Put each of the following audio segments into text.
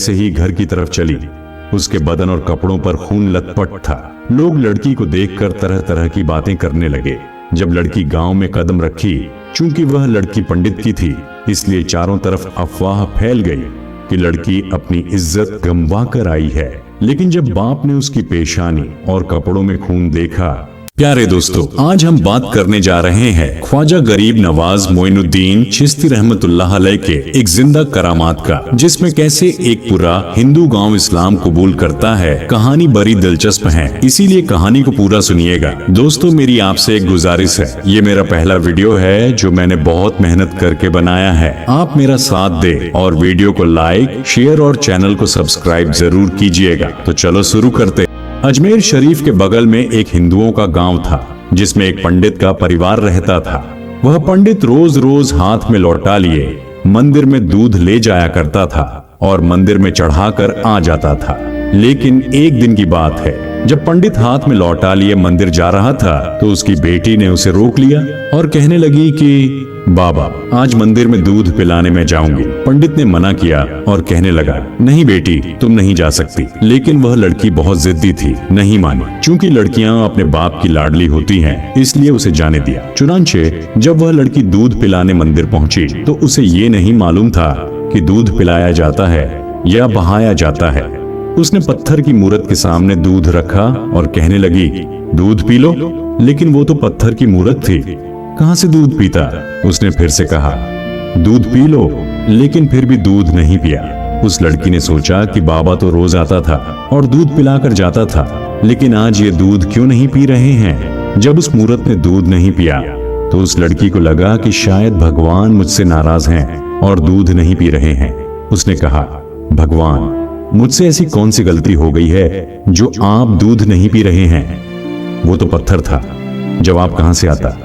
जैसे ही घर की तरफ चली, उसके बदन और कपड़ों पर खून लथपथ था। लोग लड़की को देखकर तरह तरह की बातें करने लगे। जब लड़की गांव में कदम रखी, चूंकि वह लड़की पंडित की थी, इसलिए चारों तरफ अफवाह फैल गई कि लड़की अपनी इज्जत गंवा कर आई है। लेकिन जब बाप ने उसकी पेशानी और कपड़ों में खून देखा। प्यारे दोस्तों, आज हम बात करने जा रहे हैं ख्वाजा गरीब नवाज मोइनुद्दीन चिश्ती रहमतुल्लाह अलैह के एक जिंदा करामात का, जिसमें कैसे एक पूरा हिंदू गांव इस्लाम कबूल करता है। कहानी बड़ी दिलचस्प है, इसीलिए कहानी को पूरा सुनिएगा। दोस्तों, मेरी आपसे एक गुजारिश है, ये मेरा पहला वीडियो है जो मैंने बहुत मेहनत करके बनाया है। आप मेरा साथ दे और वीडियो को लाइक, शेयर और चैनल को सब्सक्राइब जरूर कीजिएगा। तो चलो शुरू करते। अजमेर शरीफ के बगल में एक हिंदुओं का गांव था, जिसमें एक पंडित का परिवार रहता था। वह पंडित रोज रोज हाथ में लौटा लिए मंदिर में दूध ले जाया करता था और मंदिर में चढ़ाकर आ जाता था। लेकिन एक दिन की बात है, जब पंडित हाथ में लौटा लिए मंदिर जा रहा था, तो उसकी बेटी ने उसे रोक लिया और कहने लगी कि बाबा, आज मंदिर में दूध पिलाने में जाऊंगी। पंडित ने मना किया और कहने लगा, नहीं बेटी, तुम नहीं जा सकती। लेकिन वह लड़की बहुत जिद्दी थी, नहीं मानी। चूंकि लड़कियां अपने बाप की लाडली होती हैं, इसलिए उसे जाने दिया। चुनांचे जब वह लड़की दूध पिलाने मंदिर पहुंची, तो उसे ये नहीं मालूम था कि दूध पिलाया जाता है या बहाया जाता है। उसने पत्थर की मूरत के सामने दूध रखा और कहने लगी, दूध पी लो। लेकिन वो तो पत्थर की मूरत थी, कहां से दूध पीता। उसने फिर से कहा, दूध पी लो, लेकिन फिर भी दूध नहीं पिया। उस लड़की ने सोचा कि बाबा तो रोज आता था और दूध पिलाकर जाता था, लेकिन आज ये दूध क्यों नहीं पी रहे हैं। जब उस मूरत ने दूध नहीं पिया, तो उस लड़की को लगा कि शायद भगवान मुझसे नाराज हैं और दूध नहीं पी रहे हैं। उसने कहा, भगवान, मुझसे ऐसी कौन सी गलती हो गई है जो आप दूध नहीं पी रहे हैं। वो तो पत्थर था, जवाब कहां से आता।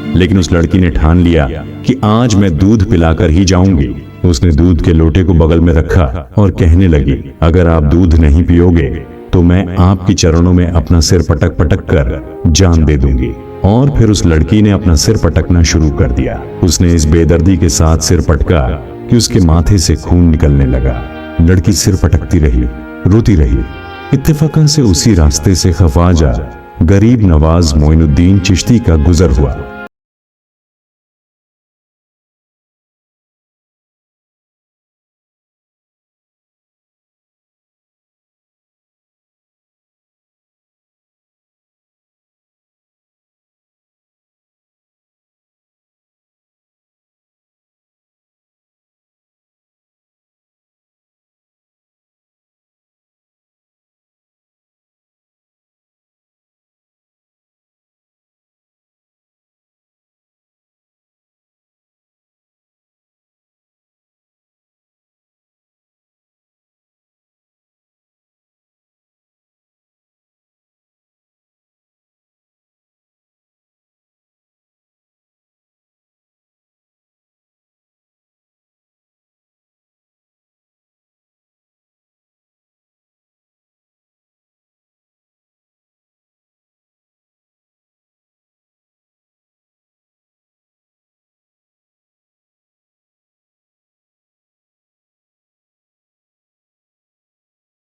लेकिन उस लड़की ने ठान लिया कि आज मैं दूध पिलाकर ही जाऊंगी। उसने दूध के लोटे को बगल में रखा और कहने लगी, अगर आप दूध नहीं पियोगे तो मैं आपके चरणों में अपना सिर पटक पटक कर जान दे दूंगी। और फिर उस लड़की ने अपना सिर पटकना शुरू कर दिया। उसने इस बेदर्दी के साथ सिर पटका कि उसके माथे से खून निकलने लगा। लड़की सिर पटकती रही, रोती रही। इत्तेफाकन से उसी रास्ते से ख्वाजा गरीब नवाज मोइनुद्दीन चिश्ती का गुजर हुआ।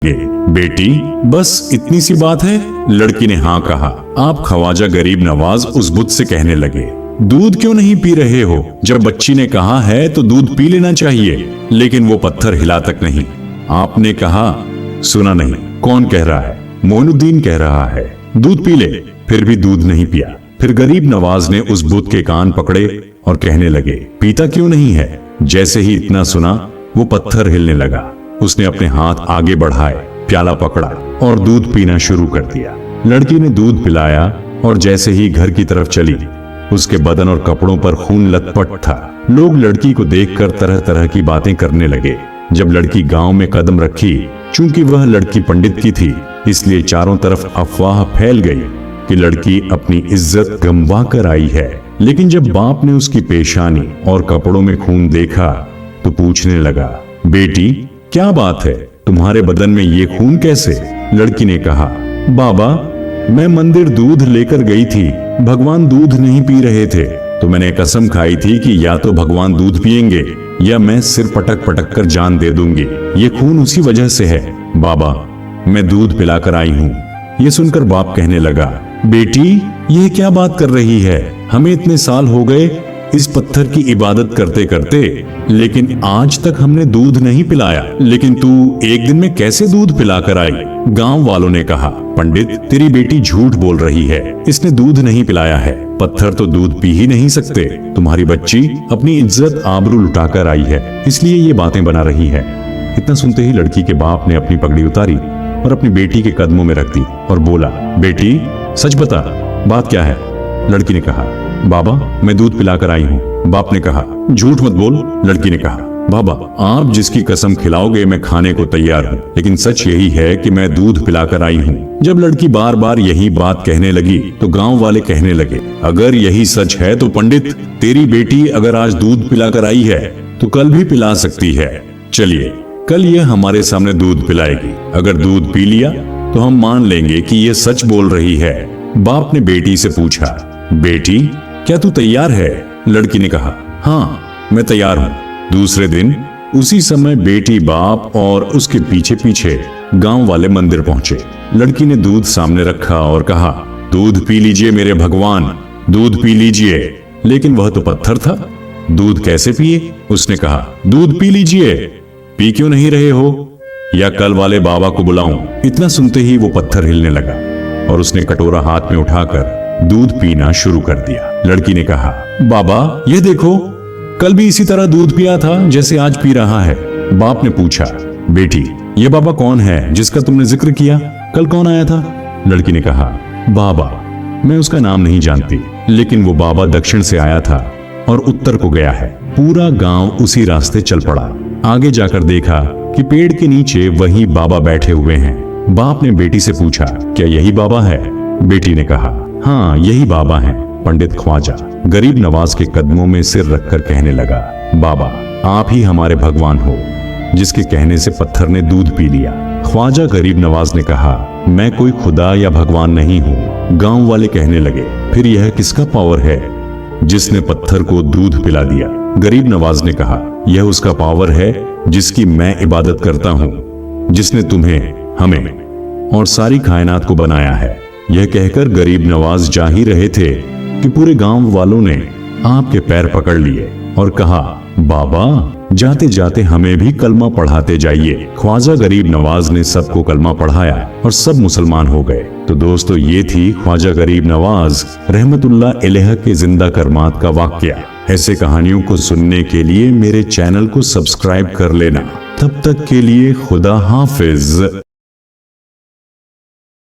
बेटी, बस इतनी सी बात है। लड़की ने हाँ कहा। आप ख्वाजा गरीब नवाज उस बुत से कहने लगे, दूध क्यों नहीं पी रहे हो। जब बच्ची ने कहा है तो दूध पी लेना चाहिए। लेकिन वो पत्थर हिला तक नहीं। आपने कहा, सुना नहीं। कौन कह रहा है। मोइनुद्दीन कह रहा है, दूध पी ले। फिर भी दूध नहीं पिया। फिर गरीब नवाज ने उस बुत के कान पकड़े और कहने लगे, पीता क्यों नहीं है। जैसे ही इतना सुना, वो पत्थर हिलने लगा। उसने अपने हाथ आगे बढ़ाए, प्याला पकड़ा और दूध पीना शुरू कर दिया। लड़की ने दूध पिलाया और जैसे ही घर की तरफ चली, उसके बदन और कपड़ों पर खून लथपथ था। लोग लड़की को देखकर तरह तरह की बातें करने लगे। जब लड़की गांव में कदम रखी, चूंकि वह लड़की पंडित की थी, इसलिए चारों तरफ अफवाह फैल गई कि लड़की अपनी इज्जत गंवा कर आई है। लेकिन जब बाप ने उसकी पेशानी और कपड़ों में खून देखा, तो पूछने लगा, बेटी, क्या बात है, तुम्हारे बदन में ये खून कैसे। लड़की ने कहा, बाबा, मैं मंदिर दूध लेकर गई थी, भगवान दूध नहीं पी रहे थे, तो मैंने कसम खाई थी कि या तो भगवान दूध पिएंगे या मैं सिर पटक पटक कर जान दे दूंगी। ये खून उसी वजह से है। बाबा, मैं दूध पिलाकर आई हूँ। ये सुनकर बाप कहने लगा, बेटी ये क्या बात कर रही है? हमें इतने साल हो गए इस पत्थर की इबादत करते करते, लेकिन आज तक हमने दूध नहीं पिलाया। लेकिन तू एक दिन में कैसे दूध पिलाकर आई? गांव वालों ने कहा, पंडित तेरी बेटी झूठ बोल रही है, इसने दूध नहीं पिलाया है। पत्थर तो दूध पी ही नहीं सकते। तुम्हारी बच्ची अपनी इज्जत आबरू लुटाकर आई है, इसलिए ये बातें बना रही है। इतना सुनते ही लड़की के बाप ने अपनी पगड़ी उतारी और अपनी बेटी के कदमों में रख दी और बोला, बेटी सच बता, बात क्या है? लड़की ने कहा, बाबा मैं दूध पिलाकर आई हूँ। बाप ने कहा, झूठ मत बोल। लड़की ने कहा, बाबा आप जिसकी कसम खिलाओगे मैं खाने को तैयार हूँ, लेकिन सच यही है कि मैं दूध पिलाकर आई हूँ। जब लड़की बार बार यही बात कहने लगी तो गांव वाले कहने लगे, अगर यही सच है तो पंडित तेरी बेटी अगर आज दूध पिलाकर आई है तो कल भी पिला सकती है। चलिए कल ये हमारे सामने दूध पिलाएगी। अगर दूध पी लिया तो हम मान लेंगे कि ये सच बोल रही है। बाप ने बेटी से पूछा, बेटी क्या तू तैयार है? लड़की ने कहा, हाँ मैं तैयार हूँ। दूसरे दिन उसी समय बेटी बाप और उसके पीछे पीछे गांव वाले मंदिर पहुंचे। लड़की ने दूध सामने रखा और कहा, दूध पी लीजिए मेरे भगवान, दूध पी लीजिए। लेकिन वह तो पत्थर था, दूध कैसे पिए? उसने कहा, दूध पी लीजिए। पी क्यों नहीं रहे हो? या कल वाले बाबा को बुलाऊं? इतना सुनते ही वो पत्थर हिलने लगा और उसने कटोरा हाथ में उठाकर दूध पीना शुरू कर दिया। लड़की ने कहा, बाबा ये देखो, कल भी इसी तरह दूध पिया था जैसे आज पी रहा है। बाप ने पूछा, बेटी ये बाबा कौन है जिसका तुमने जिक्र किया? कल कौन आया था? लड़की ने कहा, बाबा मैं उसका नाम नहीं जानती, लेकिन वो बाबा दक्षिण से आया था और उत्तर को गया है। पूरा गांव उसी रास्ते चल पड़ा। आगे जाकर देखा कि पेड़ के नीचे वही बाबा बैठे हुए हैं। बाप ने बेटी से पूछा, क्या यही बाबा है? बेटी ने कहा, हाँ यही बाबा हैं। पंडित ख्वाजा गरीब नवाज के कदमों में सिर रखकर कहने लगा, बाबा आप ही हमारे भगवान हो, जिसके कहने से पत्थर ने दूध पी लिया। ख्वाजा गरीब नवाज ने कहा, मैं कोई खुदा या भगवान नहीं हूँ। गांव वाले कहने लगे, फिर यह किसका पावर है जिसने पत्थर को दूध पिला दिया? गरीब नवाज ने कहा, यह उसका पावर है जिसकी मैं इबादत करता हूँ, जिसने तुम्हें, हमें और सारी कायनात को बनाया है। यह कहकर गरीब नवाज जा ही रहे थे कि पूरे गांव वालों ने आपके पैर पकड़ लिए और कहा, बाबा जाते जाते हमें भी कलमा पढ़ाते जाइए। ख्वाजा गरीब नवाज ने सबको कलमा पढ़ाया और सब मुसलमान हो गए। तो दोस्तों ये थी ख्वाजा गरीब नवाज रहमतुल्लाह अलैह के जिंदा करमात का वाकया। ऐसे कहानियों को सुनने के लिए मेरे चैनल को सब्सक्राइब कर लेना। तब तक के लिए खुदा हाफिज।